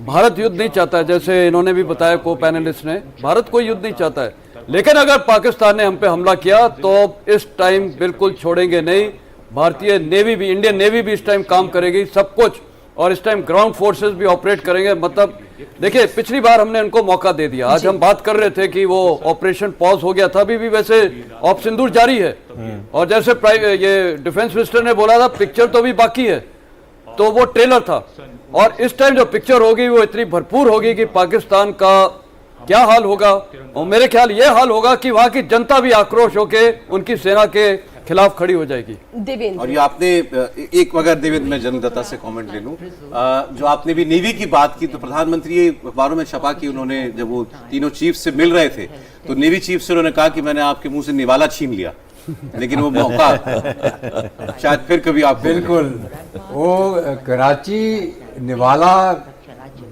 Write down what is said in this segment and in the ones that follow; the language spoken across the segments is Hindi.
भारत युद्ध नहीं चाहता है, जैसे इन्होंने भी बताया को पैनलिस्ट ने, भारत कोई युद्ध नहीं चाहता है, लेकिन अगर पाकिस्तान ने हम पे हमला किया तो इस टाइम बिल्कुल छोड़ेंगे नहीं। भारतीय नेवी भी, इंडियन नेवी भी इस टाइम काम करेगी सब कुछ, और इस टाइम ग्राउंड फोर्सेस भी ऑपरेट करेंगे। मतलब देखिए, पिछली बार हमने उनको मौका दे दिया। आज हम बात कर रहे थे कि वो ऑपरेशन पॉज हो गया था, अभी भी वैसे ऑप सिंदूर जारी है। और जैसे ये डिफेंस मिनिस्टर ने बोला था, पिक्चर तो भी बाकी है, तो वो ट्रेलर था। और इस टाइम जो पिक्चर होगी वो इतनी भरपूर होगी कि पाकिस्तान का क्या हाल होगा, और मेरे ख्याल ये हाल होगा कि वहां की जनता भी आक्रोश होके उनकी सेना के खिलाफ खड़ी हो जाएगी। और ये आपने एक, अगर देवेंद्र मैं जन्मदाता से कमेंट ले लूं, जो आपने भी नेवी की बात की, तो प्रधानमंत्री ये अखबारों में छपा कि उन्होंने जब वो तीनों चीफ से मिल रहे थे तो नेवी चीफ से उन्होंने कहा कि मैंने आपके मुंह से निवाला छीन लिया, लेकिन वो मौका शायद फिर कभी आप। बिल्कुल, वो कराची निवाला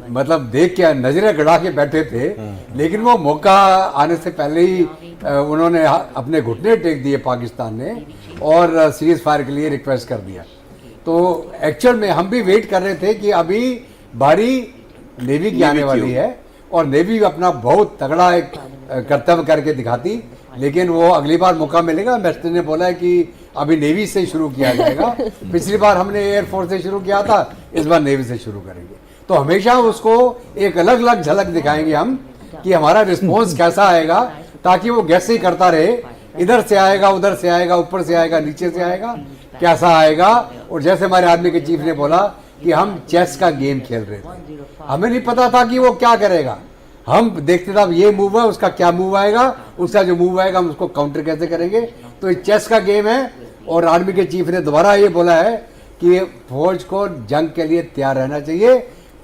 मतलब देख के नजरें गड़ा के बैठे थे, लेकिन वो मौका आने से पहले ही उन्होंने अपने घुटने टेक दिए पाकिस्तान ने, और सीरीज फायर के लिए रिक्वेस्ट कर दिया। तो एक्चुअल में हम भी वेट कर रहे थे कि अभी बारी नेवी की आने वाली है, और नेवी अपना बहुत तगड़ा एक कर्तव्य करके दिखाती, लेकिन वो अगली बार मौका मिलेगा। मिनिस्टर ने बोला है कि अभी नेवी से शुरू किया जाएगा। पिछली बार हमने एयरफोर्स से शुरू किया था, इस बार नेवी से शुरू करेंगे। तो हमेशा उसको एक अलग अलग झलक दिखाएंगे हम कि हमारा रिस्पॉन्स कैसा आएगा, ताकि वो गैसे ही करता रहे, इधर से आएगा, उधर से आएगा, ऊपर से आएगा, नीचे से आएगा, कैसा आएगा। और जैसे हमारे आर्मी के चीफ ने बोला कि हम चेस का गेम खेल रहे थे, हमें नहीं पता था कि वो क्या करेगा। हम देखते थे अब ये मूव है, उसका क्या मूव आएगा, उसका जो मूव आएगा हम उसको काउंटर कैसे करेंगे। तो ये चेस का गेम है। और आर्मी के चीफ ने दोबारा ये बोला है कि फौज को जंग के लिए तैयार रहना चाहिए।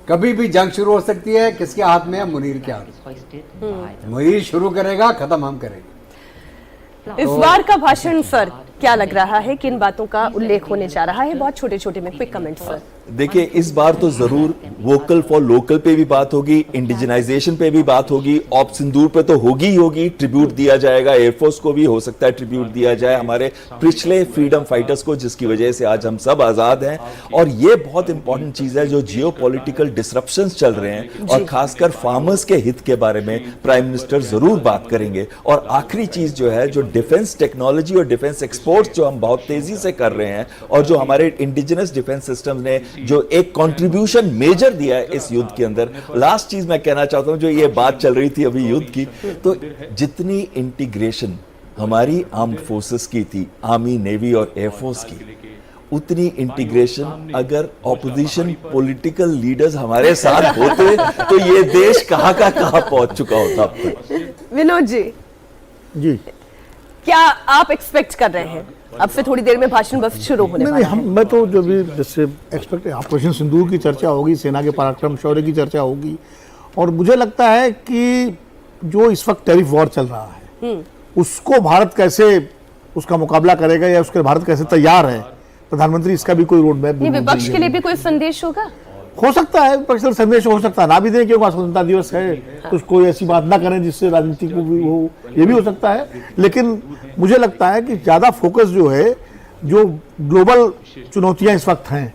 कभी भी जंग शुरू हो सकती है, किसके हाथ में है? मुनीर के हाथ में। मुनीर शुरू करेगा, खत्म हम करेंगे। इस बार का भाषण सर क्या लग रहा है, किन बातों का उल्लेख होने जा रहा है? बहुत छोटे छोटे में क्विक कमेंट सर। देखिए, इस बार तो जरूर वोकल फॉर लोकल पे भी बात होगी, इंडिजिनाइजेशन पे भी बात होगी, ऑप सिंदूर पे तो होगी ही होगी, ट्रिब्यूट दिया जाएगा एयरफोर्स को भी, हो सकता है ट्रिब्यूट दिया जाए हमारे पिछले फ्रीडम फाइटर्स को, जिसकी वजह से आज हम सब आजाद हैं। और ये बहुत इंपॉर्टेंट चीज है, जो जियो पॉलिटिकल डिसरप्शंस चल रहे हैं और खासकर फार्मर्स के हित के बारे में प्राइम मिनिस्टर जरूर बात करेंगे। और आखिरी चीज जो है, जो डिफेंस टेक्नोलॉजी और डिफेंस एक्सपोर्ट्स जो हम बहुत तेजी से कर रहे हैं, और जो हमारे इंडिजिनस डिफेंस सिस्टम ने जो एक कंट्रीब्यूशन मेजर दिया है इस युद्ध के अंदर। लास्ट चीज मैं कहना चाहता हूं, जो ये बात चल रही थी अभी युद्ध की, तो जितनी इंटीग्रेशन हमारी आर्म्ड फोर्सेस की थी, आर्मी, नेवी और एयरफोर्स की, उतनी इंटीग्रेशन अगर ऑपोजिशन पॉलिटिकल लीडर्स हमारे साथ होते तो ये देश कहां का कहां पहुंच चुका होता अब तक। विनोद जी, क्या आप एक्सपेक्ट कर रहे हैं? अब से थोड़ी देर में भाषण बस शुरू होने वाला है। मैं तो जो भी जैसे एक्सपेक्ट, ऑपरेशन सिंदूर की चर्चा होगी, सेना के पराक्रम शौर्य की चर्चा होगी, और मुझे लगता है कि जो इस वक्त टैरिफ वॉर चल रहा है उसको भारत कैसे उसका मुकाबला करेगा, या उसके भारत कैसे तैयार है, प्रधानमंत्री इसका भी कोई रोड मैप। विपक्ष के लिए भी कोई संदेश होगा? हो सकता है, विपक्ष संदेश हो सकता है, ना भी दें, क्योंकि स्वतंत्रता दिवस है तो कोई ऐसी बात ना करें जिससे राजनीति को भी हो, ये भी हो सकता है। लेकिन मुझे लगता है कि ज्यादा फोकस जो है, जो ग्लोबल चुनौतियां इस वक्त हैं,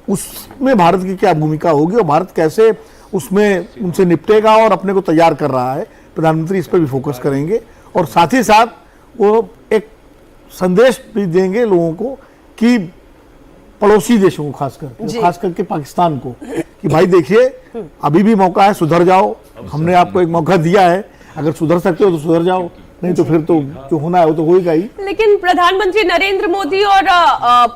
उसमें भारत की क्या भूमिका होगी और भारत कैसे उसमें उनसे निपटेगा और अपने को तैयार कर रहा है। प्रधानमंत्री इस पर भी फोकस करेंगे, और साथ ही साथ वो एक संदेश भी देंगे लोगों को कि पड़ोसी देशों को, खास करके पाकिस्तान को, कि भाई देखिए अभी भी मौका है, सुधर जाओ, हमने आपको एक मौका दिया है, अगर सुधर सकते हो तो सुधर जाओ, नहीं तो फिर तो जो होना है वो तो होगा ही। लेकिन प्रधानमंत्री नरेंद्र मोदी और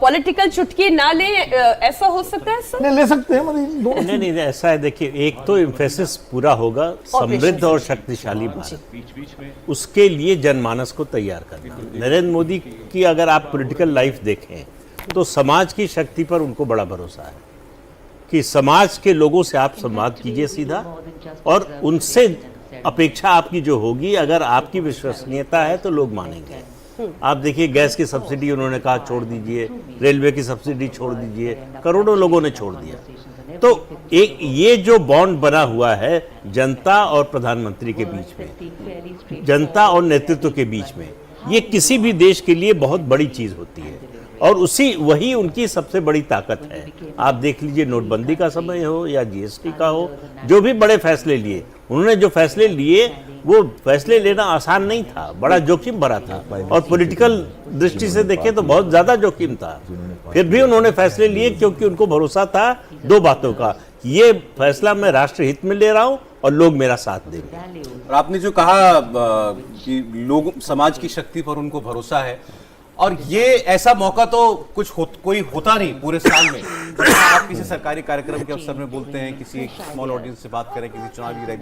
पॉलिटिकल चुटकी ना ले, ऐसा हो सकता है सर? नहीं ले सकते हैं, नहीं ऐसा है। देखिए, एक तो एम्फेसिस पूरा होगा समृद्ध और शक्तिशाली भारत, उसके लिए जनमानस को तैयार करना। नरेंद्र मोदी की अगर आप पॉलिटिकल लाइफ देखें तो समाज की शक्ति पर उनको बड़ा भरोसा है कि समाज के लोगों से आप संवाद कीजिए सीधा, और उनसे अपेक्षा आपकी जो होगी, अगर आपकी विश्वसनीयता है तो लोग मानेंगे। आप देखिए, गैस की सब्सिडी उन्होंने कहा छोड़ दीजिए, रेलवे की सब्सिडी छोड़ दीजिए, करोड़ों लोगों ने छोड़ दिया। तो एक ये जो बॉन्ड बना हुआ है जनता और प्रधानमंत्री के बीच में, जनता और नेतृत्व के बीच में, ये किसी भी देश के लिए बहुत बड़ी चीज होती है। और वही उनकी सबसे बड़ी ताकत है। आप देख लीजिए, नोटबंदी का समय हो या जीएसटी का हो, जो भी बड़े फैसले लिए, उन्होंने जो फैसले लिए वो फैसले लेना आसान नहीं था, बड़ा जोखिम भरा था, और पॉलिटिकल दृष्टि से देखें तो बहुत ज्यादा जोखिम था। फिर भी उन्होंने फैसले लिए क्योंकि उनको भरोसा था दो बातों का, ये फैसला मैं राष्ट्र हित में ले रहा हूं और लोग मेरा साथ देंगे। और आपने जो कहा कि लोग, समाज की शक्ति पर उनको भरोसा है, और ये ऐसा मौका तो कोई होता नहीं पूरे साल में। आप किसी सरकारी कार्यक्रम के अवसर में बोलते हैं, किसी स्मॉल ऑडियंस से बात करें, किसी चुनावी रैली